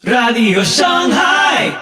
Radio Shanghai.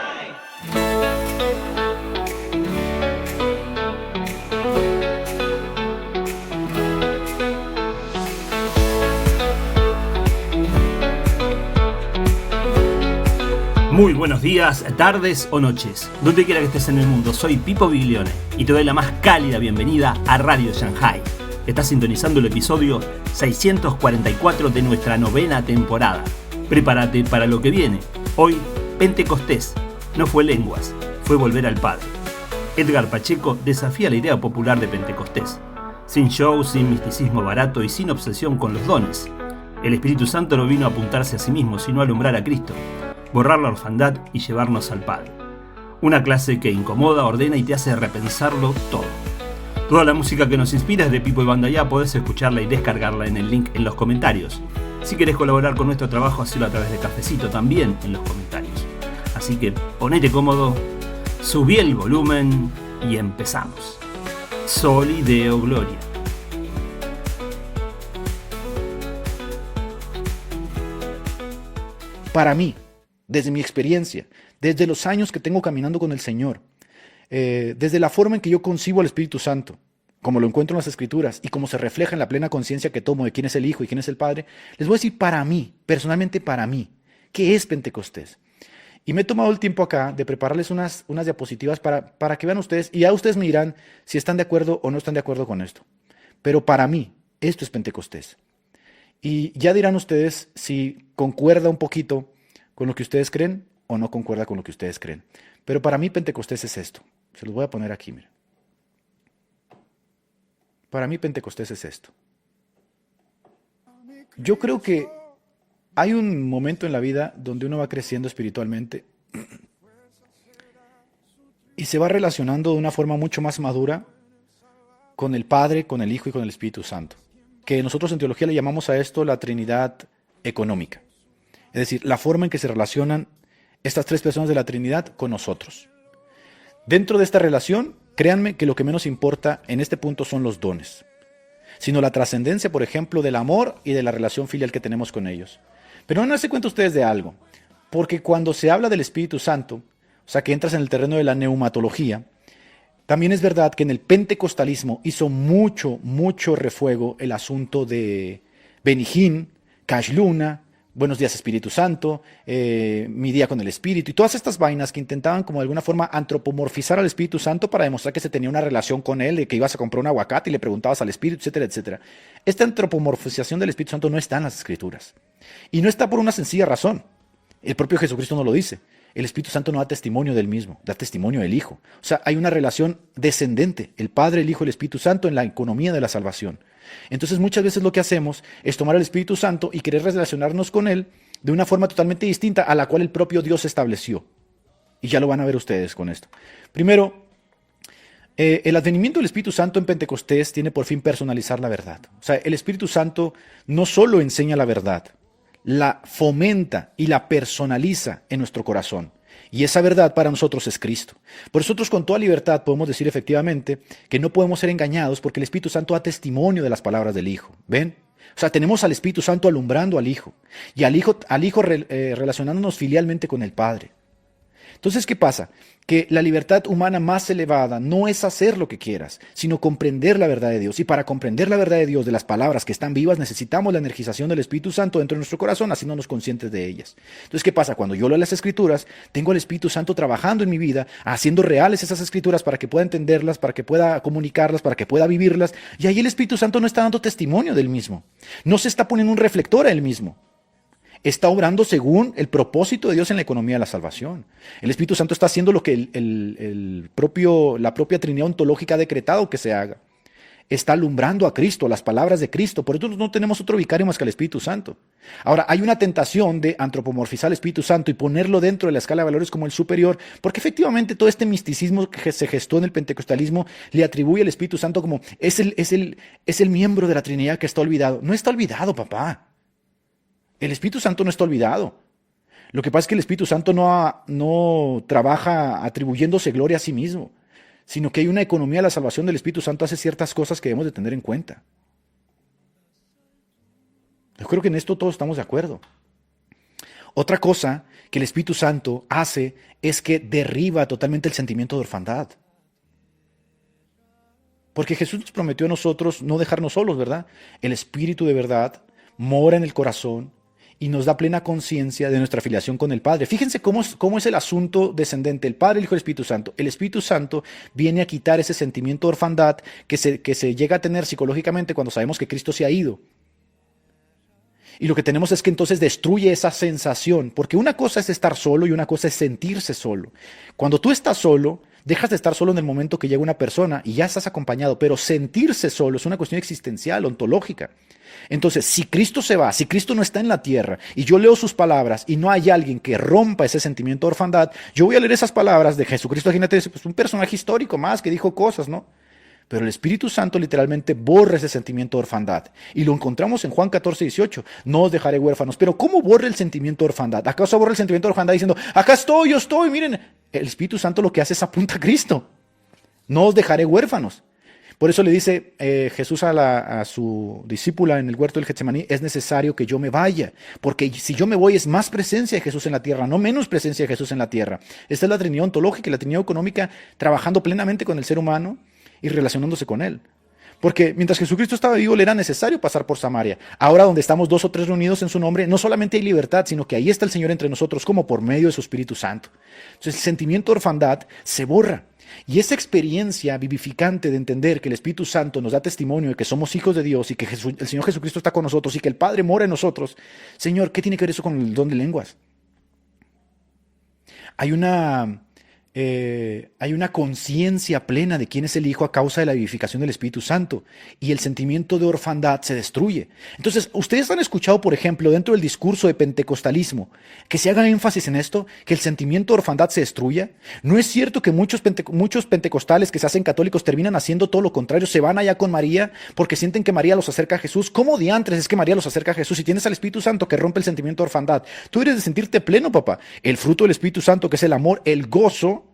Muy buenos días, tardes o noches, donde quiera que estés en el mundo. Soy Pipo Biglione y te doy la más cálida bienvenida a Radio Shanghai. Estás sintonizando el episodio 644 de nuestra 9ª temporada. Prepárate para lo que viene. Hoy, Pentecostés. No fue lenguas, fue volver al Padre. Edgar Pacheco desafía la idea popular de Pentecostés. Sin show, sin misticismo barato y sin obsesión con los dones. El Espíritu Santo no vino a apuntarse a sí mismo, sino a alumbrar a Cristo, borrar la orfandad y llevarnos al Padre. Una clase que incomoda, ordena y te hace repensarlo todo. Toda la música que nos inspira es de Pipo y Banda Ya. Podés escucharla y descargarla en el link en los comentarios. Si querés colaborar con nuestro trabajo, hacelo a través de Cafecito también en los comentarios. Así que ponete cómodo, subí el volumen y empezamos. Soli Deo Gloria. Para mí, desde mi experiencia, desde los años que tengo caminando con el Señor, desde la forma en que yo concibo al Espíritu Santo, como lo encuentro en las Escrituras y como se refleja en la plena conciencia que tomo de quién es el Hijo y quién es el Padre, les voy a decir para mí, personalmente para mí, ¿qué es Pentecostés? Y me he tomado el tiempo acá de prepararles unas diapositivas para que vean ustedes, y ya ustedes me dirán si están de acuerdo o no están de acuerdo con esto. Pero para mí, esto es Pentecostés. Y ya dirán ustedes si concuerda un poquito con lo que ustedes creen o no concuerda con lo que ustedes creen. Pero para mí Pentecostés es esto. Se los voy a poner aquí, miren. Para mí Pentecostés es esto. Yo creo que hay un momento en la vida donde uno va creciendo espiritualmente y se va relacionando de una forma mucho más madura con el Padre, con el Hijo y con el Espíritu Santo. Que nosotros en teología le llamamos a esto la Trinidad económica. Es decir, la forma en que se relacionan estas tres personas de la Trinidad con nosotros. Dentro de esta relación, créanme que lo que menos importa en este punto son los dones, sino la trascendencia, por ejemplo, del amor y de la relación filial que tenemos con ellos. Pero no se cuenta ustedes de algo, porque cuando se habla del Espíritu Santo, o sea que entras en el terreno de la neumatología, también es verdad que en el pentecostalismo hizo mucho refuego el asunto de Benijín, Cash Luna, Buenos días Espíritu Santo, Mi día con el Espíritu, y todas estas vainas que intentaban como de alguna forma antropomorfizar al Espíritu Santo para demostrar que se tenía una relación con él, de que ibas a comprar un aguacate y le preguntabas al Espíritu, etcétera, etcétera. Esta antropomorfización del Espíritu Santo no está en las Escrituras. Y no está por una sencilla razón. El propio Jesucristo nos lo dice. El Espíritu Santo no da testimonio del mismo, da testimonio del Hijo. O sea, hay una relación descendente, el Padre, el Hijo y el Espíritu Santo en la economía de la salvación. Entonces muchas veces lo que hacemos es tomar al Espíritu Santo y querer relacionarnos con Él de una forma totalmente distinta a la cual el propio Dios estableció. Y ya lo van a ver ustedes con esto. Primero, el advenimiento del Espíritu Santo en Pentecostés tiene por fin personalizar la verdad. O sea, el Espíritu Santo no solo enseña la verdad, la fomenta y la personaliza en nuestro corazón. Y esa verdad para nosotros es Cristo. Por nosotros con toda libertad podemos decir efectivamente que no podemos ser engañados porque el Espíritu Santo da testimonio de las palabras del Hijo. ¿Ven? O sea, tenemos al Espíritu Santo alumbrando al Hijo y al Hijo relacionándonos filialmente con el Padre. Entonces, ¿qué pasa? Que la libertad humana más elevada no es hacer lo que quieras, sino comprender la verdad de Dios. Y para comprender la verdad de Dios, de las palabras que están vivas, necesitamos la energización del Espíritu Santo dentro de nuestro corazón, haciéndonos conscientes de ellas. Entonces, ¿qué pasa? Cuando yo leo las Escrituras, tengo al Espíritu Santo trabajando en mi vida, haciendo reales esas Escrituras para que pueda entenderlas, para que pueda comunicarlas, para que pueda vivirlas. Y ahí el Espíritu Santo no está dando testimonio del mismo. No se está poniendo un reflector a él mismo. Está obrando según el propósito de Dios en la economía de la salvación. El Espíritu Santo está haciendo lo que la propia Trinidad ontológica ha decretado que se haga. Está alumbrando a Cristo, las palabras de Cristo. Por eso no tenemos otro vicario más que el Espíritu Santo. Ahora, hay una tentación de antropomorfizar al Espíritu Santo y ponerlo dentro de la escala de valores como el superior, porque efectivamente todo este misticismo que se gestó en el pentecostalismo le atribuye al Espíritu Santo como es el miembro de la Trinidad que está olvidado. No está olvidado, papá. El Espíritu Santo no está olvidado. Lo que pasa es que el Espíritu Santo no trabaja atribuyéndose gloria a sí mismo, sino que hay una economía de la salvación del Espíritu Santo, hace ciertas cosas que debemos de tener en cuenta. Yo creo que en esto todos estamos de acuerdo. Otra cosa que el Espíritu Santo hace es que derriba totalmente el sentimiento de orfandad. Porque Jesús nos prometió a nosotros no dejarnos solos, ¿verdad? El Espíritu de verdad mora en el corazón y nos da plena conciencia de nuestra afiliación con el Padre. Fíjense cómo es el asunto descendente, el Padre, el Hijo y el Espíritu Santo. El Espíritu Santo viene a quitar ese sentimiento de orfandad que se llega a tener psicológicamente cuando sabemos que Cristo se ha ido. Y lo que tenemos es que entonces destruye esa sensación, porque una cosa es estar solo y una cosa es sentirse solo. Cuando tú estás solo, dejas de estar solo en el momento que llega una persona y ya estás acompañado, pero sentirse solo es una cuestión existencial, ontológica. Entonces, si Cristo se va, si Cristo no está en la tierra y yo leo sus palabras y no hay alguien que rompa ese sentimiento de orfandad, yo voy a leer esas palabras de Jesucristo, imagínate, pues un personaje histórico más que dijo cosas, ¿no? Pero el Espíritu Santo literalmente borra ese sentimiento de orfandad. Y lo encontramos en Juan 14:18. No os dejaré huérfanos. Pero ¿cómo borra el sentimiento de orfandad? ¿Acaso borra el sentimiento de orfandad diciendo, acá estoy, yo estoy, miren? El Espíritu Santo lo que hace es apunta a Cristo. No os dejaré huérfanos. Por eso le dice Jesús a su discípula en el huerto del Getsemaní, es necesario que yo me vaya, porque si yo me voy es más presencia de Jesús en la tierra, no menos presencia de Jesús en la tierra. Esta es la Trinidad ontológica y la Trinidad económica trabajando plenamente con el ser humano y relacionándose con él. Porque mientras Jesucristo estaba vivo, le era necesario pasar por Samaria. Ahora donde estamos 2 o 3 reunidos en su nombre, no solamente hay libertad, sino que ahí está el Señor entre nosotros, como por medio de su Espíritu Santo. Entonces el sentimiento de orfandad se borra. Y esa experiencia vivificante de entender que el Espíritu Santo nos da testimonio de que somos hijos de Dios y que el Señor Jesucristo está con nosotros y que el Padre mora en nosotros. Señor, ¿qué tiene que ver eso con el don de lenguas? Hay una conciencia plena de quién es el Hijo a causa de la vivificación del Espíritu Santo y el sentimiento de orfandad se destruye. Entonces, ustedes han escuchado, por ejemplo, dentro del discurso de pentecostalismo, que se haga énfasis en esto, que el sentimiento de orfandad se destruya. ¿No es cierto que muchos pentecostales que se hacen católicos terminan haciendo todo lo contrario? Se van allá con María porque sienten que María los acerca a Jesús. ¿Cómo diantres es que María los acerca a Jesús? Si tienes al Espíritu Santo que rompe el sentimiento de orfandad, tú eres de sentirte pleno, papá. El fruto del Espíritu Santo, que es el amor, el gozo,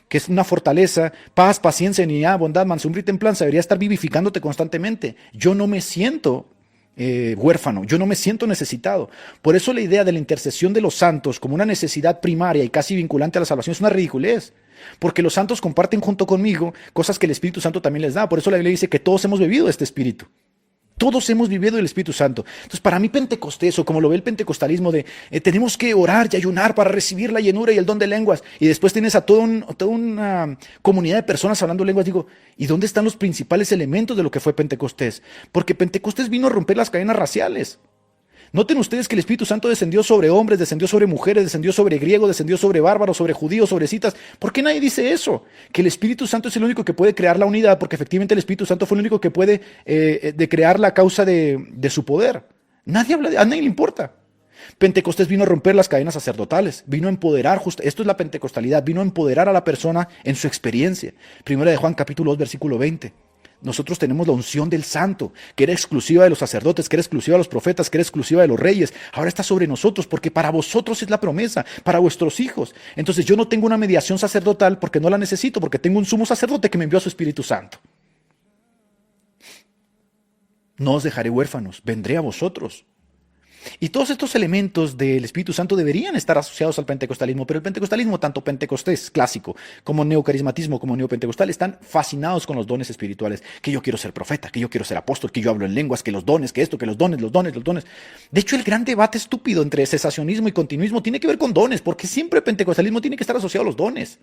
que es una fortaleza, paz, paciencia, benignidad, bondad, mansedumbre y templanza, debería estar vivificándote constantemente. Yo no me siento huérfano, yo no me siento necesitado. Por eso la idea de la intercesión de los santos como una necesidad primaria y casi vinculante a la salvación es una ridiculez. Porque los santos comparten junto conmigo cosas que el Espíritu Santo también les da. Por eso la Biblia dice que todos hemos bebido de este Espíritu. Todos hemos vivido del Espíritu Santo. Entonces, para mí Pentecostés, o como lo ve el pentecostalismo, de tenemos que orar y ayunar para recibir la llenura y el don de lenguas, y después tienes a toda una comunidad de personas hablando lenguas, digo, ¿y dónde están los principales elementos de lo que fue Pentecostés? Porque Pentecostés vino a romper las cadenas raciales. Noten ustedes que el Espíritu Santo descendió sobre hombres, descendió sobre mujeres, descendió sobre griegos, descendió sobre bárbaros, sobre judíos, sobre citas. ¿Por qué nadie dice eso? Que el Espíritu Santo es el único que puede crear la unidad, porque efectivamente el Espíritu Santo fue el único que puede de crear la causa de su poder. Nadie habla a nadie le importa. Pentecostés vino a romper las cadenas sacerdotales, vino a empoderar, esto es la pentecostalidad, vino a empoderar a la persona en su experiencia. Primera de Juan capítulo 2 versículo 20. Nosotros tenemos la unción del santo, que era exclusiva de los sacerdotes, que era exclusiva de los profetas, que era exclusiva de los reyes. Ahora está sobre nosotros, porque para vosotros es la promesa, para vuestros hijos. Entonces yo no tengo una mediación sacerdotal porque no la necesito, porque tengo un sumo sacerdote que me envió a su Espíritu Santo. No os dejaré huérfanos, vendré a vosotros. Y todos estos elementos del Espíritu Santo deberían estar asociados al pentecostalismo, pero el pentecostalismo, tanto pentecostés clásico como neocarismatismo como neopentecostal, están fascinados con los dones espirituales, que yo quiero ser profeta, que yo quiero ser apóstol, que yo hablo en lenguas, que los dones, que esto, que los dones. De hecho, el gran debate estúpido entre cesacionismo y continuismo tiene que ver con dones, porque siempre el pentecostalismo tiene que estar asociado a los dones.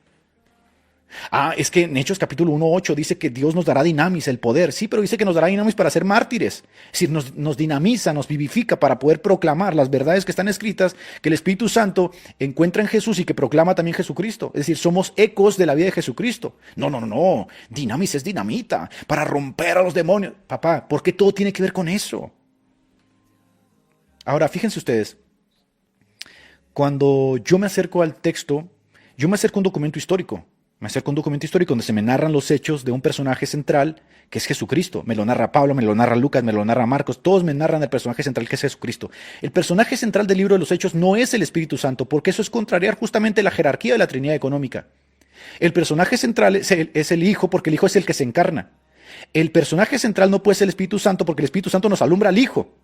Es que en Hechos capítulo 1:8 dice que Dios nos dará dinamis, el poder. Sí, pero dice que nos dará dinamis para ser mártires. Es decir, nos dinamiza, nos vivifica para poder proclamar las verdades que están escritas, que el Espíritu Santo encuentra en Jesús y que proclama también Jesucristo. Es decir, somos ecos de la vida de Jesucristo. No. Dinamis es dinamita para romper a los demonios. Papá, ¿por qué todo tiene que ver con eso? Ahora, fíjense ustedes. Cuando yo me acerco al texto, yo me acerco a un documento histórico. Me acerco a un documento histórico donde se me narran los hechos de un personaje central que es Jesucristo. Me lo narra Pablo, me lo narra Lucas, me lo narra Marcos. Todos me narran el personaje central que es Jesucristo. El personaje central del libro de los Hechos no es el Espíritu Santo, porque eso es contrariar justamente la jerarquía de la Trinidad económica. El personaje central es el Hijo, porque el Hijo es el que se encarna. El personaje central no puede ser el Espíritu Santo, porque el Espíritu Santo nos alumbra al Hijo.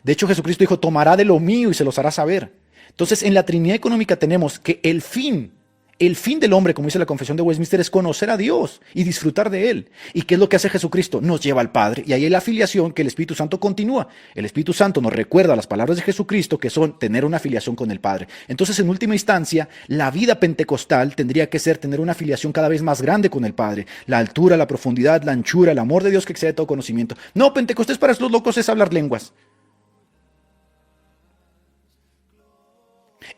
De hecho, Jesucristo dijo, tomará de lo mío y se los hará saber. Entonces, en la Trinidad económica tenemos que el fin del hombre, como dice la Confesión de Westminster, es conocer a Dios y disfrutar de Él. ¿Y qué es lo que hace Jesucristo? Nos lleva al Padre. Y ahí hay la afiliación que el Espíritu Santo continúa. El Espíritu Santo nos recuerda las palabras de Jesucristo, que son tener una afiliación con el Padre. Entonces, en última instancia, la vida pentecostal tendría que ser tener una afiliación cada vez más grande con el Padre. La altura, la profundidad, la anchura, el amor de Dios que excede todo conocimiento. No, Pentecostés para estos locos es hablar lenguas.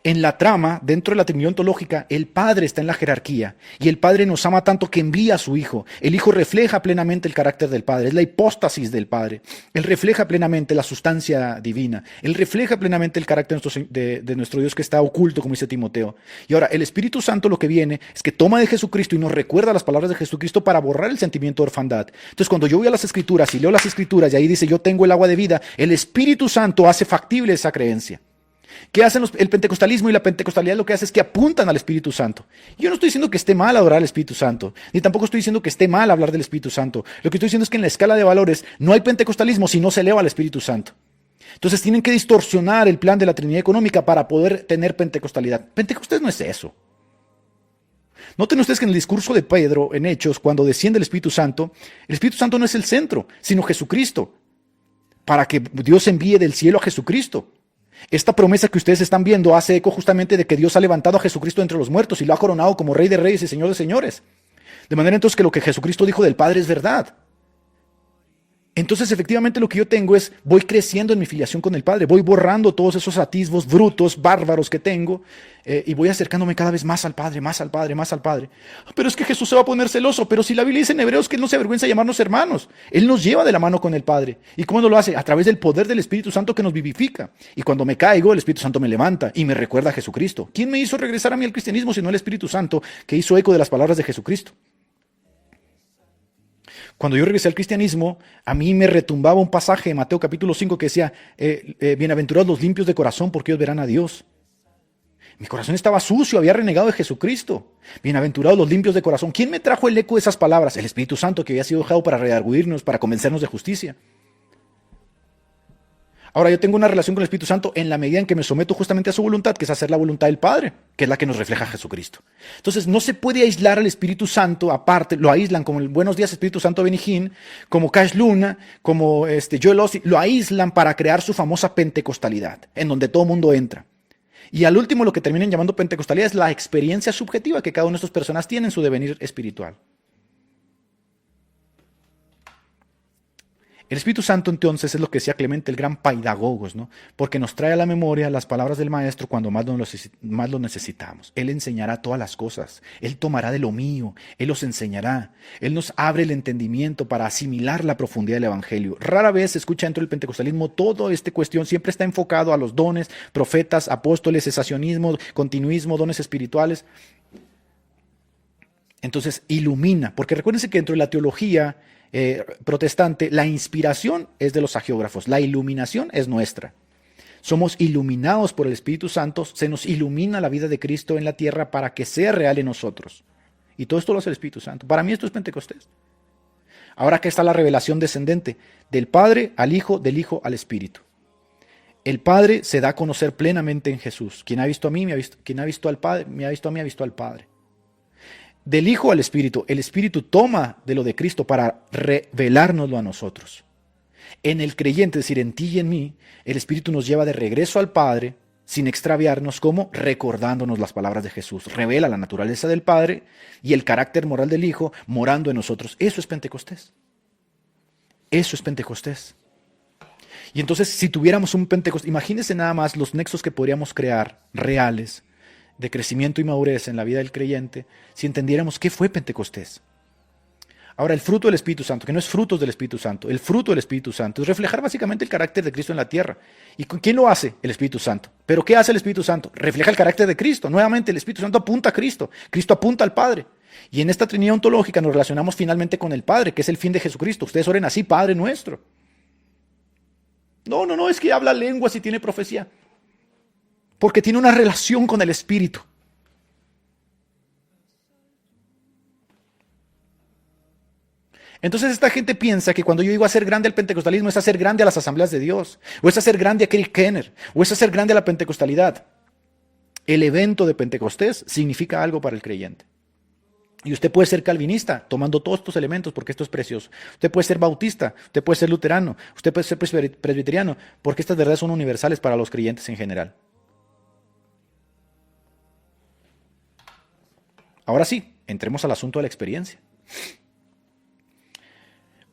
En la trama, dentro de la Trinidad ontológica, el Padre está en la jerarquía y el Padre nos ama tanto que envía a su Hijo. El Hijo refleja plenamente el carácter del Padre, es la hipóstasis del Padre. Él refleja plenamente la sustancia divina. Él refleja plenamente el carácter de nuestro Dios que está oculto, como dice Timoteo. Y ahora, el Espíritu Santo lo que viene es que toma de Jesucristo y nos recuerda las palabras de Jesucristo para borrar el sentimiento de orfandad. Entonces, cuando yo voy a las Escrituras y leo las Escrituras y ahí dice yo tengo el agua de vida, el Espíritu Santo hace factible esa creencia. ¿Qué hacen el pentecostalismo y la pentecostalidad? Lo que hace es que apuntan al Espíritu Santo. Yo no estoy diciendo que esté mal adorar al Espíritu Santo, ni tampoco estoy diciendo que esté mal hablar del Espíritu Santo. Lo que estoy diciendo es que en la escala de valores no hay pentecostalismo si no se eleva al Espíritu Santo. Entonces tienen que distorsionar el plan de la Trinidad económica para poder tener pentecostalidad. Pentecostés no es eso. Noten ustedes que en el discurso de Pedro, en Hechos, cuando desciende el Espíritu Santo no es el centro, sino Jesucristo, para que Dios envíe del cielo a Jesucristo. Esta promesa que ustedes están viendo hace eco justamente de que Dios ha levantado a Jesucristo entre los muertos y lo ha coronado como Rey de Reyes y Señor de Señores. De manera entonces que lo que Jesucristo dijo del Padre es verdad. Entonces efectivamente lo que yo tengo es, voy creciendo en mi filiación con el Padre, voy borrando todos esos atisbos brutos, bárbaros que tengo y voy acercándome cada vez más al Padre, más al Padre, más al Padre. Pero es que Jesús se va a poner celoso, pero si la Biblia dice en Hebreos que Él no se avergüenza de llamarnos hermanos, Él nos lleva de la mano con el Padre. ¿Y cómo no lo hace? A través del poder del Espíritu Santo que nos vivifica. Y cuando me caigo, el Espíritu Santo me levanta y me recuerda a Jesucristo. ¿Quién me hizo regresar a mí al cristianismo sino el Espíritu Santo que hizo eco de las palabras de Jesucristo? Cuando yo regresé al cristianismo, a mí me retumbaba un pasaje de Mateo capítulo 5 que decía, bienaventurados los limpios de corazón porque ellos verán a Dios. Mi corazón estaba sucio, había renegado de Jesucristo. Bienaventurados los limpios de corazón. ¿Quién me trajo el eco de esas palabras? El Espíritu Santo que había sido dejado para redarguirnos, para convencernos de justicia. Ahora yo tengo una relación con el Espíritu Santo en la medida en que me someto justamente a su voluntad, que es hacer la voluntad del Padre, que es la que nos refleja a Jesucristo. Entonces no se puede aislar al Espíritu Santo aparte, lo aíslan como el Buenos Días Espíritu Santo Benijín, como Cash Luna, como Joel Osteen, lo aíslan para crear su famosa pentecostalidad, en donde todo mundo entra. Y al último lo que terminan llamando pentecostalidad es la experiencia subjetiva que cada una de estas personas tiene en su devenir espiritual. El Espíritu Santo entonces es lo que decía Clemente, el gran paidagogos, ¿no? Porque nos trae a la memoria las palabras del Maestro cuando más lo necesitamos. Él enseñará todas las cosas, Él tomará de lo mío, Él los enseñará, Él nos abre el entendimiento para asimilar la profundidad del Evangelio. Rara vez se escucha dentro del pentecostalismo toda esta cuestión, siempre está enfocado a los dones, profetas, apóstoles, cesacionismo, continuismo, dones espirituales. Entonces ilumina, porque recuérdense que dentro de la teología protestante, la inspiración es de los hagiógrafos, la iluminación es nuestra. Somos iluminados por el Espíritu Santo, se nos ilumina la vida de Cristo en la tierra para que sea real en nosotros. Y todo esto lo hace el Espíritu Santo. Para mí esto es Pentecostés. Ahora acá está la revelación descendente, del Padre al Hijo, del Hijo al Espíritu. El Padre se da a conocer plenamente en Jesús. Quien ha visto a mí, quien ha visto al Padre, me ha visto a mí, ha visto al Padre. Del Hijo al Espíritu, el Espíritu toma de lo de Cristo para revelárnoslo a nosotros. En el creyente, es decir, en ti y en mí, el Espíritu nos lleva de regreso al Padre, sin extraviarnos, como recordándonos las palabras de Jesús. Revela la naturaleza del Padre y el carácter moral del Hijo morando en nosotros. Eso es Pentecostés. Eso es Pentecostés. Y entonces, si tuviéramos un Pentecostés, imagínense nada más los nexos que podríamos crear, reales, de crecimiento y madurez en la vida del creyente, si entendiéramos qué fue Pentecostés. Ahora, el fruto del Espíritu Santo, que no es frutos del Espíritu Santo, el fruto del Espíritu Santo es reflejar básicamente el carácter de Cristo en la tierra. ¿Y quién lo hace? El Espíritu Santo. ¿Pero qué hace el Espíritu Santo? Refleja el carácter de Cristo. Nuevamente, el Espíritu Santo apunta a Cristo. Cristo apunta al Padre. Y en esta Trinidad ontológica nos relacionamos finalmente con el Padre, que es el fin de Jesucristo. Ustedes oren así, Padre nuestro. No, es que habla lenguas y tiene profecía. Porque tiene una relación con el Espíritu. Entonces esta gente piensa que cuando yo digo hacer grande el pentecostalismo es hacer grande a las asambleas de Dios, o es hacer grande a Kirk Kenner, o es hacer grande a la pentecostalidad. El evento de Pentecostés significa algo para el creyente. Y usted puede ser calvinista tomando todos estos elementos porque esto es precioso. Usted puede ser bautista, usted puede ser luterano, usted puede ser presbiteriano porque estas verdades son universales para los creyentes en general. Ahora sí, entremos al asunto de la experiencia.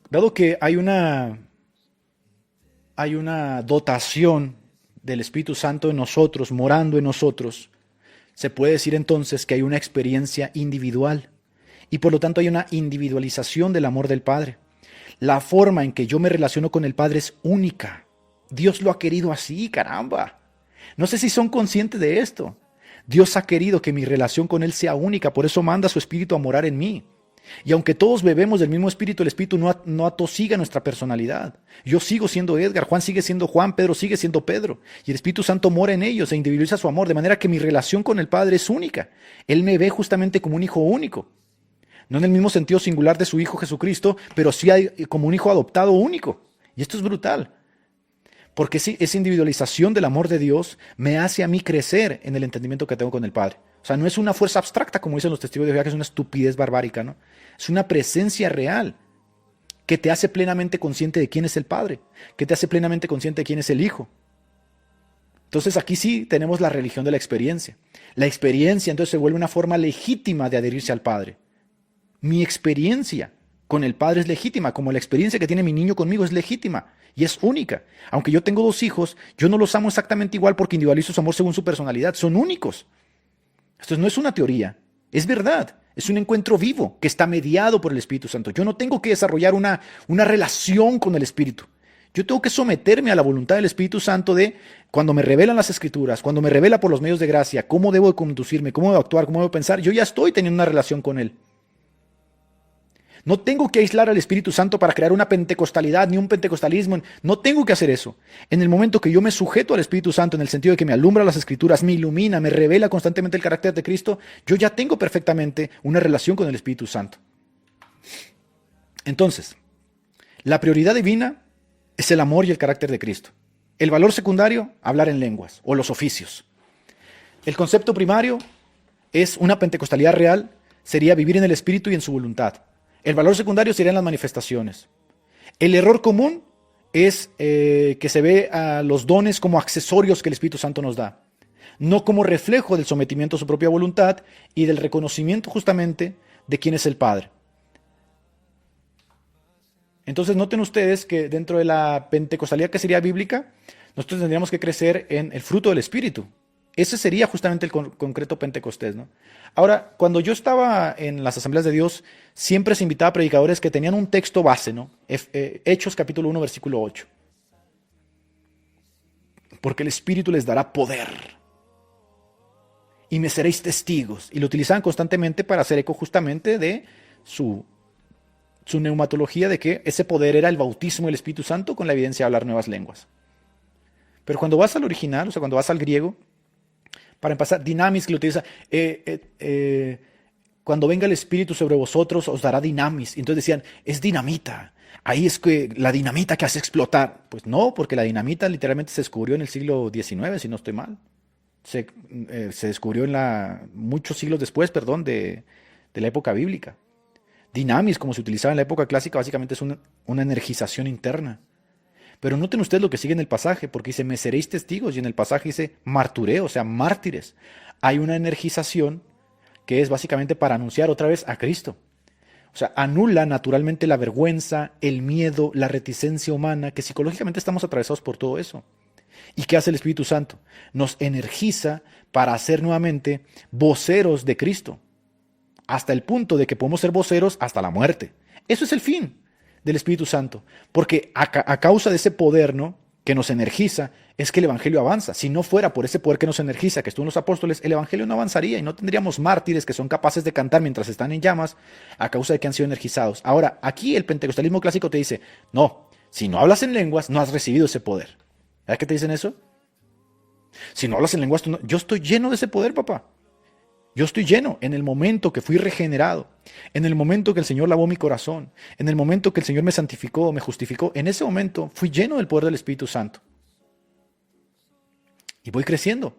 Dado que hay una dotación del Espíritu Santo en nosotros, morando en nosotros, se puede decir entonces que hay una experiencia individual y por lo tanto hay una individualización del amor del Padre. La forma en que yo me relaciono con el Padre es única. Dios lo ha querido así, caramba. No sé si son conscientes de esto. Dios ha querido que mi relación con Él sea única, por eso manda a su Espíritu a morar en mí. Y aunque todos bebemos del mismo Espíritu, el Espíritu no atosiga nuestra personalidad. Yo sigo siendo Edgar, Juan sigue siendo Juan, Pedro sigue siendo Pedro. Y el Espíritu Santo mora en ellos e individualiza su amor, de manera que mi relación con el Padre es única. Él me ve justamente como un hijo único. No en el mismo sentido singular de su Hijo Jesucristo, pero sí como un hijo adoptado único. Y esto es brutal. Porque sí, esa individualización del amor de Dios me hace a mí crecer en el entendimiento que tengo con el Padre. O sea, no es una fuerza abstracta, como dicen los testigos de Jehová, que es una estupidez barbárica, ¿no? Es una presencia real que te hace plenamente consciente de quién es el Padre, que te hace plenamente consciente de quién es el Hijo. Entonces aquí sí tenemos la religión de la experiencia. La experiencia entonces se vuelve una forma legítima de adherirse al Padre. Mi experiencia con el Padre es legítima, como la experiencia que tiene mi niño conmigo es legítima y es única. Aunque yo tengo 2 hijos, yo no los amo exactamente igual porque individualizo su amor según su personalidad, son únicos. Esto no es una teoría, es verdad, es un encuentro vivo que está mediado por el Espíritu Santo. Yo no tengo que desarrollar una relación con el Espíritu. Yo tengo que someterme a la voluntad del Espíritu Santo de cuando me revelan las Escrituras, cuando me revela por los medios de gracia, cómo debo de conducirme, cómo debo actuar, cómo debo pensar, yo ya estoy teniendo una relación con Él. No tengo que aislar al Espíritu Santo para crear una pentecostalidad ni un pentecostalismo. No tengo que hacer eso. En el momento que yo me sujeto al Espíritu Santo, en el sentido de que me alumbra las Escrituras, me ilumina, me revela constantemente el carácter de Cristo, yo ya tengo perfectamente una relación con el Espíritu Santo. Entonces, la prioridad divina es el amor y el carácter de Cristo. El valor secundario, hablar en lenguas o los oficios. El concepto primario es una pentecostalidad real, sería vivir en el Espíritu y en su voluntad. El valor secundario serían las manifestaciones. El error común es que se ve a los dones como accesorios que el Espíritu Santo nos da, no como reflejo del sometimiento a su propia voluntad y del reconocimiento justamente de quién es el Padre. Entonces noten ustedes que dentro de la pentecostalidad que sería bíblica, nosotros tendríamos que crecer en el fruto del Espíritu. Ese sería justamente el concreto Pentecostés, ¿no? Ahora, cuando yo estaba en las Asambleas de Dios, siempre se invitaba a predicadores que tenían un texto base, ¿no? Hechos capítulo 1, versículo 8. Porque el Espíritu les dará poder y me seréis testigos. Y lo utilizaban constantemente para hacer eco justamente de su neumatología de que ese poder era el bautismo del Espíritu Santo con la evidencia de hablar nuevas lenguas. Pero cuando vas al original, o sea, cuando vas al griego, para empezar, dinamis, que lo utiliza, cuando venga el Espíritu sobre vosotros, os dará dinamis. Y entonces decían, es dinamita. Ahí es que la dinamita que hace explotar. Pues no, porque la dinamita literalmente se descubrió en el siglo XIX, si no estoy mal. Se descubrió muchos siglos después, de la época bíblica. Dinamis, como se utilizaba en la época clásica, básicamente es una energización interna. Pero noten ustedes lo que sigue en el pasaje, porque dice, me seréis testigos, y en el pasaje dice, martureo, o sea, mártires. Hay una energización que es básicamente para anunciar otra vez a Cristo. O sea, anula naturalmente la vergüenza, el miedo, la reticencia humana, que psicológicamente estamos atravesados por todo eso. ¿Y qué hace el Espíritu Santo? Nos energiza para ser nuevamente voceros de Cristo, hasta el punto de que podemos ser voceros hasta la muerte. Eso es el fin del Espíritu Santo, porque a causa de ese poder, ¿no?, que nos energiza, es que el Evangelio avanza. Si no fuera por ese poder que nos energiza, que estuvo en los apóstoles, el Evangelio no avanzaría y no tendríamos mártires que son capaces de cantar mientras están en llamas a causa de que han sido energizados. Ahora, aquí el pentecostalismo clásico te dice, no, si no hablas en lenguas, no has recibido ese poder. ¿Sabes qué te dicen eso? Si no hablas en lenguas, yo estoy lleno de ese poder, papá. Yo estoy lleno en el momento que fui regenerado, en el momento que el Señor lavó mi corazón, en el momento que el Señor me santificó, me justificó. En ese momento fui lleno del poder del Espíritu Santo. Y voy creciendo.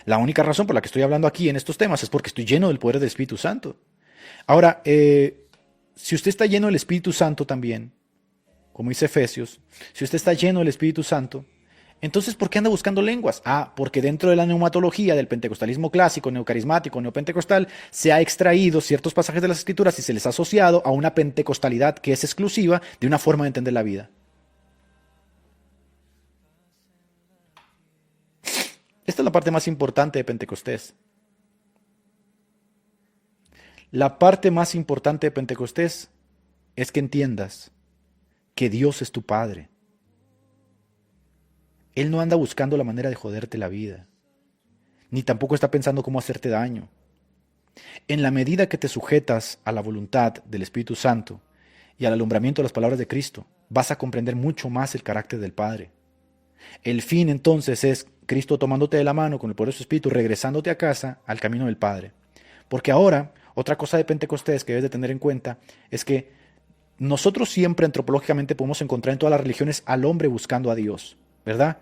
La única razón por la que estoy hablando aquí en estos temas es porque estoy lleno del poder del Espíritu Santo. Ahora, si usted está lleno del Espíritu Santo también, como dice Efesios, si usted está lleno del Espíritu Santo, entonces, ¿por qué anda buscando lenguas? Porque dentro de la neumatología del pentecostalismo clásico, neocarismático, neopentecostal, se ha extraído ciertos pasajes de las Escrituras y se les ha asociado a una pentecostalidad que es exclusiva de una forma de entender la vida. Esta es la parte más importante de Pentecostés. La parte más importante de Pentecostés es que entiendas que Dios es tu Padre. Él no anda buscando la manera de joderte la vida, ni tampoco está pensando cómo hacerte daño. En la medida que te sujetas a la voluntad del Espíritu Santo y al alumbramiento de las palabras de Cristo, vas a comprender mucho más el carácter del Padre. El fin entonces es Cristo tomándote de la mano con el poder de su Espíritu, regresándote a casa al camino del Padre. Porque ahora, otra cosa de Pentecostés que debes de tener en cuenta es que nosotros siempre antropológicamente podemos encontrar en todas las religiones al hombre buscando a Dios, ¿verdad?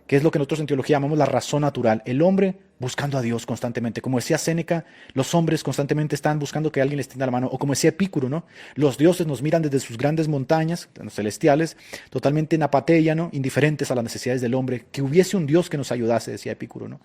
Que es lo que nosotros en teología llamamos la razón natural. El hombre buscando a Dios constantemente. Como decía Séneca, los hombres constantemente están buscando que alguien les tienda la mano. O como decía Epicuro, ¿no? Los dioses nos miran desde sus grandes montañas, los celestiales, totalmente en apatia, ¿no? Indiferentes a las necesidades del hombre. Que hubiese un Dios que nos ayudase, decía Epicuro, ¿no?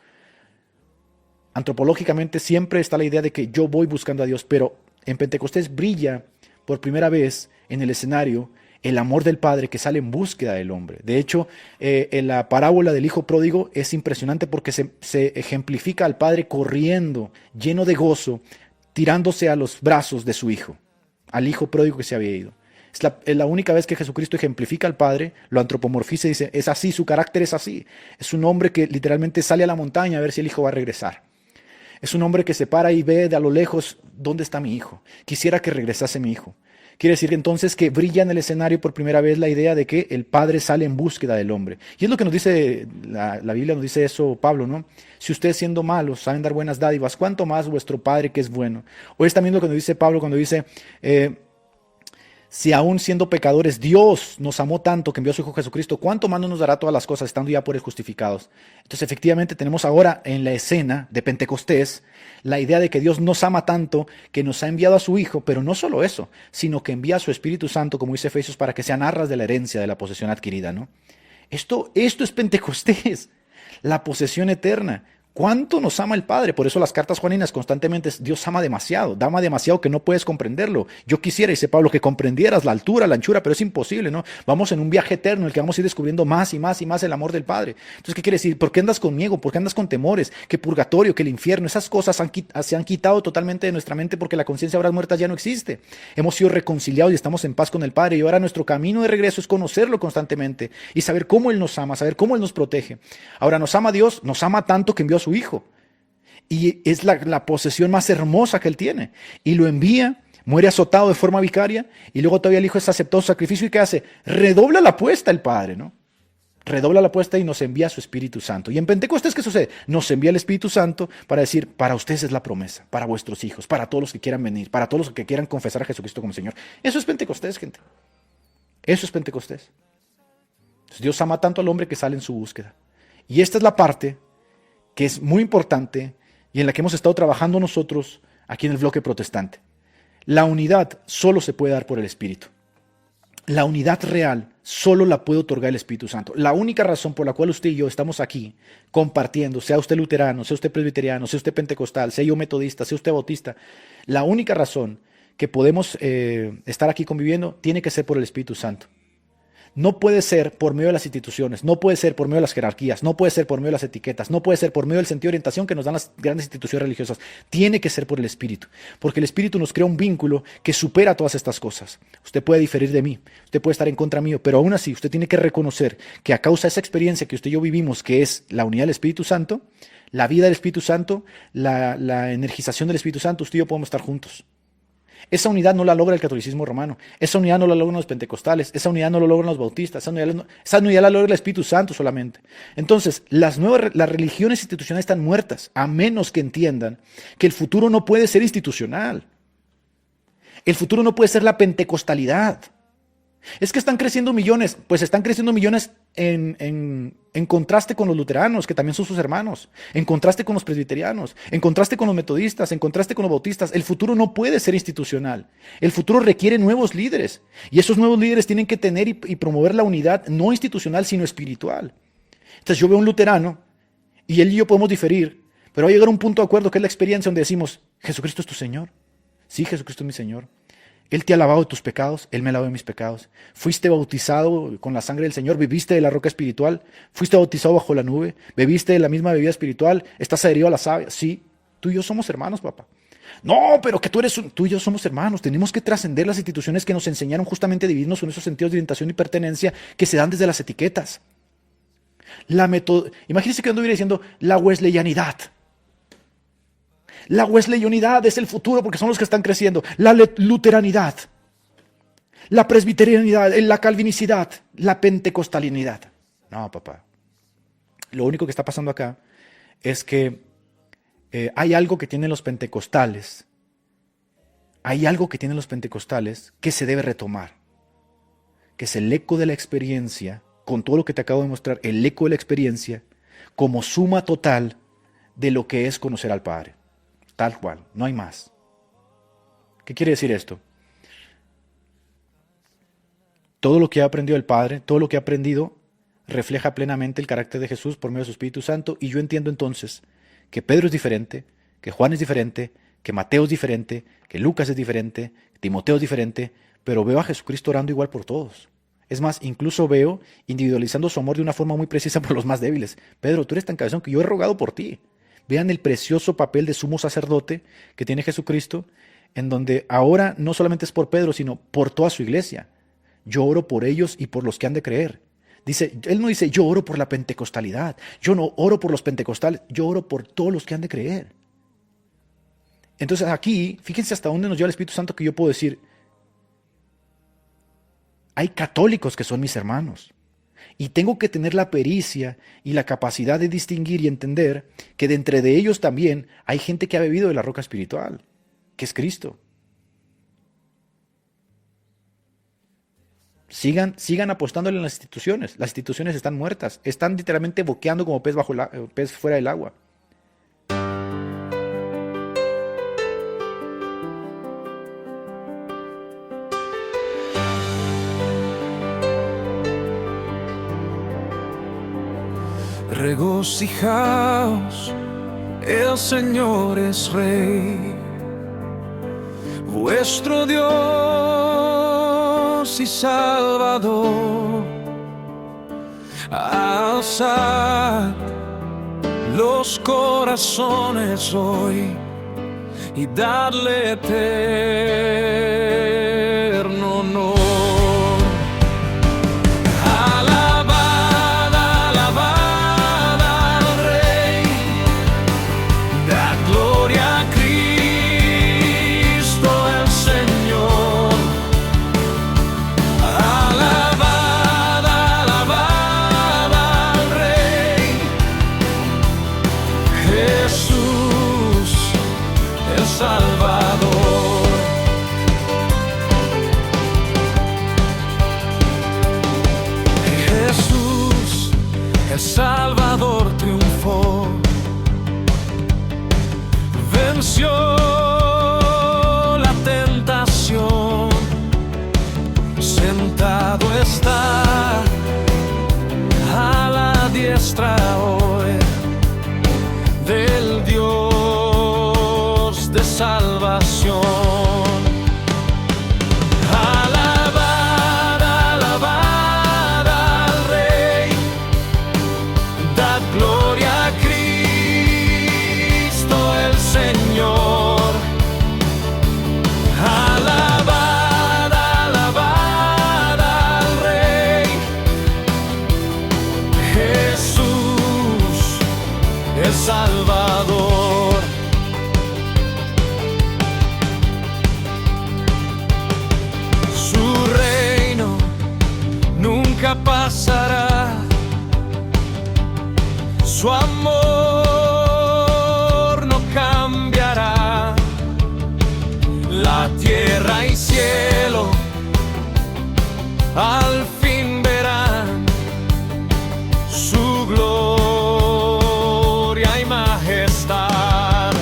Antropológicamente siempre está la idea de que yo voy buscando a Dios, pero en Pentecostés brilla por primera vez en el escenario el amor del Padre que sale en búsqueda del hombre. De hecho, en la parábola del Hijo Pródigo es impresionante porque se ejemplifica al Padre corriendo, lleno de gozo, tirándose a los brazos de su Hijo, al Hijo Pródigo que se había ido. Es la única vez que Jesucristo ejemplifica al Padre, lo antropomorfiza y dice, es así, su carácter es así. Es un hombre que literalmente sale a la montaña a ver si el Hijo va a regresar. Es un hombre que se para y ve de a lo lejos, ¿dónde está mi hijo? Quisiera que regresase mi hijo. Quiere decir entonces que brilla en el escenario por primera vez la idea de que el Padre sale en búsqueda del hombre. Y es lo que nos dice, la Biblia nos dice eso Pablo, ¿no? Si ustedes siendo malos saben dar buenas dádivas, ¿cuánto más vuestro Padre que es bueno? O es también lo que nos dice Pablo cuando dice, si aún siendo pecadores Dios nos amó tanto que envió a su Hijo Jesucristo, ¿cuánto más no nos dará todas las cosas estando ya por él justificados? Entonces efectivamente tenemos ahora en la escena de Pentecostés la idea de que Dios nos ama tanto que nos ha enviado a su Hijo, pero no solo eso, sino que envía a su Espíritu Santo, como dice Efesios, para que sean arras de la herencia de la posesión adquirida, ¿no? Esto es Pentecostés, la posesión eterna. ¿Cuánto nos ama el Padre? Por eso las cartas juaninas constantemente es, Dios ama demasiado que no puedes comprenderlo. Yo quisiera, dice Pablo, que comprendieras la altura, la anchura, pero es imposible, ¿no? Vamos en un viaje eterno en el que vamos a ir descubriendo más y más y más el amor del Padre. Entonces, ¿qué quiere decir? ¿Por qué andas con miedo? ¿Por qué andas con temores? Que purgatorio, que el infierno, esas cosas se han quitado totalmente de nuestra mente porque la conciencia ahora muerta ya no existe. Hemos sido reconciliados y estamos en paz con el Padre y ahora nuestro camino de regreso es conocerlo constantemente y saber cómo Él nos ama, saber cómo Él nos protege. Ahora nos ama Dios, nos ama tanto que envió a su Hijo. Y es la posesión más hermosa que Él tiene. Y lo envía, muere azotado de forma vicaria, y luego todavía el Hijo es aceptado su sacrificio, ¿y qué hace? Redobla la apuesta el Padre, ¿no? Redobla la apuesta y nos envía su Espíritu Santo. Y en Pentecostés, ¿qué sucede? Nos envía el Espíritu Santo para decir, para ustedes es la promesa, para vuestros hijos, para todos los que quieran venir, para todos los que quieran confesar a Jesucristo como Señor. Eso es Pentecostés, gente. Eso es Pentecostés. Entonces, Dios ama tanto al hombre que sale en su búsqueda. Y esta es la parte que es muy importante y en la que hemos estado trabajando nosotros aquí en el bloque protestante. La unidad solo se puede dar por el Espíritu. La unidad real solo la puede otorgar el Espíritu Santo. La única razón por la cual usted y yo estamos aquí compartiendo, sea usted luterano, sea usted presbiteriano, sea usted pentecostal, sea yo metodista, sea usted bautista, la única razón que podemos estar aquí conviviendo tiene que ser por el Espíritu Santo. No puede ser por medio de las instituciones, no puede ser por medio de las jerarquías, no puede ser por medio de las etiquetas, no puede ser por medio del sentido de orientación que nos dan las grandes instituciones religiosas. Tiene que ser por el Espíritu, porque el Espíritu nos crea un vínculo que supera todas estas cosas. Usted puede diferir de mí, usted puede estar en contra mío, pero aún así usted tiene que reconocer que a causa de esa experiencia que usted y yo vivimos, que es la unidad del Espíritu Santo, la vida del Espíritu Santo, la energización del Espíritu Santo, usted y yo podemos estar juntos. Esa unidad no la logra el catolicismo romano, esa unidad no la logran los pentecostales, esa unidad no la logran los bautistas, esa unidad la logra el Espíritu Santo solamente. Entonces, las religiones institucionales están muertas, a menos que entiendan que el futuro no puede ser institucional. El futuro no puede ser la pentecostalidad. Es que están creciendo millones. Pues están creciendo millones en contraste con los luteranos, que también son sus hermanos, en contraste con los presbiterianos, en contraste con los metodistas, en contraste con los bautistas. El futuro no puede ser institucional. El futuro requiere nuevos líderes. Y esos nuevos líderes tienen que tener y promover la unidad no institucional, sino espiritual. Entonces yo veo un luterano y él y yo podemos diferir, pero va a llegar a un punto de acuerdo, que es la experiencia donde decimos: Jesucristo es tu Señor. Sí, Jesucristo es mi Señor. Él te ha lavado de tus pecados, Él me lavó de mis pecados. Fuiste bautizado con la sangre del Señor, bebiste de la roca espiritual, fuiste bautizado bajo la nube, bebiste de la misma bebida espiritual, estás adherido a la savia. Sí, tú y yo somos hermanos, papá. No, pero que tú y yo somos hermanos. Tenemos que trascender las instituciones que nos enseñaron justamente a dividirnos con esos sentidos de orientación y pertenencia que se dan desde las etiquetas. Imagínense que yo anduviera diciendo la wesleyanidad. La wesleyanidad es el futuro porque son los que están creciendo. La luteranidad, la presbiterianidad, la calvinicidad, la pentecostalidad. No, papá. Lo único que está pasando acá es que hay algo que tienen los pentecostales. Hay algo que tienen los pentecostales que se debe retomar. Que es el eco de la experiencia, con todo lo que te acabo de mostrar, el eco de la experiencia como suma total de lo que es conocer al Padre. Tal cual, no hay más. ¿Qué quiere decir esto? Todo lo que he aprendido del Padre, todo lo que he aprendido, refleja plenamente el carácter de Jesús por medio de su Espíritu Santo, y yo entiendo entonces que Pedro es diferente, que Juan es diferente, que Mateo es diferente, que Lucas es diferente, que Timoteo es diferente, pero veo a Jesucristo orando igual por todos. Es más, incluso veo individualizando su amor de una forma muy precisa por los más débiles. Pedro, tú eres tan cabezón que yo he rogado por ti. Vean el precioso papel de sumo sacerdote que tiene Jesucristo, en donde ahora no solamente es por Pedro, sino por toda su iglesia. Yo oro por ellos y por los que han de creer. Él no dice, yo oro por la pentecostalidad, yo no oro por los pentecostales, yo oro por todos los que han de creer. Entonces aquí, fíjense hasta dónde nos lleva el Espíritu Santo, que yo puedo decir, hay católicos que son mis hermanos. Y tengo que tener la pericia y la capacidad de distinguir y entender que de entre de ellos también hay gente que ha bebido de la roca espiritual, que es Cristo. Sigan apostándole en las instituciones. Las instituciones están muertas. Están literalmente boqueando como pez fuera del agua. Regocijaos, el Señor es Rey, vuestro Dios y Salvador. Alzad los corazones hoy y dadle eterno honor. Salvador, Jesús, el Salvador triunfó, venció la tentación, sentado está a la diestra hoy del Dios de salvación. Alabad, alabad al Rey, dad gloria a Cristo el Señor. Alabad, alabad al Rey, Jesús el Salvador. Pasará, su amor no cambiará. La tierra y cielo al fin verán su gloria y majestad.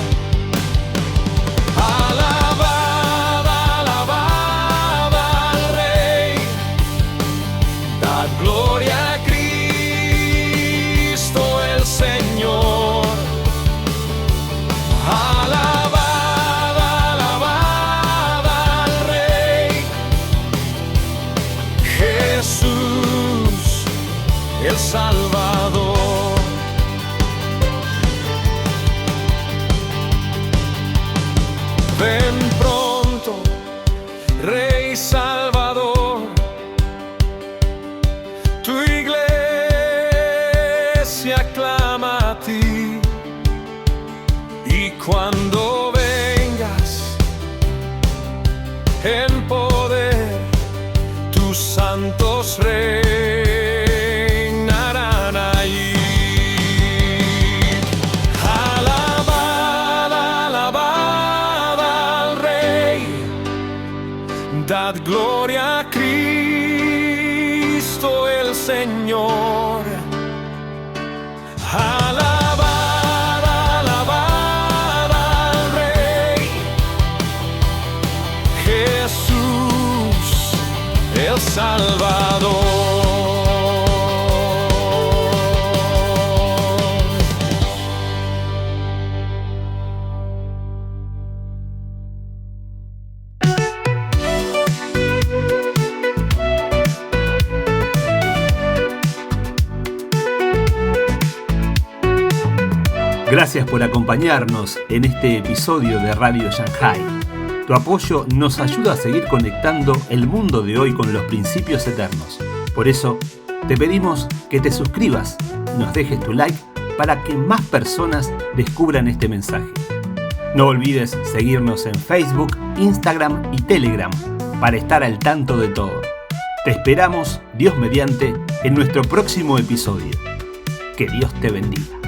Alabad, alabad al Rey, dad gloria a Cristo el Señor. Alabad, alabad al Rey, Jesús el Salvador. Ven pronto, Rey Salvador, tu iglesia clama a ti, y cuando vengas en poder, tus santos reinarán allí. Alabad, alabad al Rey, dad gloria a Cristo el Señor. Alabad, alabad al Rey, Jesús el Salvador. Gracias por acompañarnos en este episodio de Radio Shanghai. Tu apoyo nos ayuda a seguir conectando el mundo de hoy con los principios eternos. Por eso, te pedimos que te suscribas, nos dejes tu like para que más personas descubran este mensaje. No olvides seguirnos en Facebook, Instagram y Telegram para estar al tanto de todo. Te esperamos, Dios mediante, en nuestro próximo episodio. Que Dios te bendiga.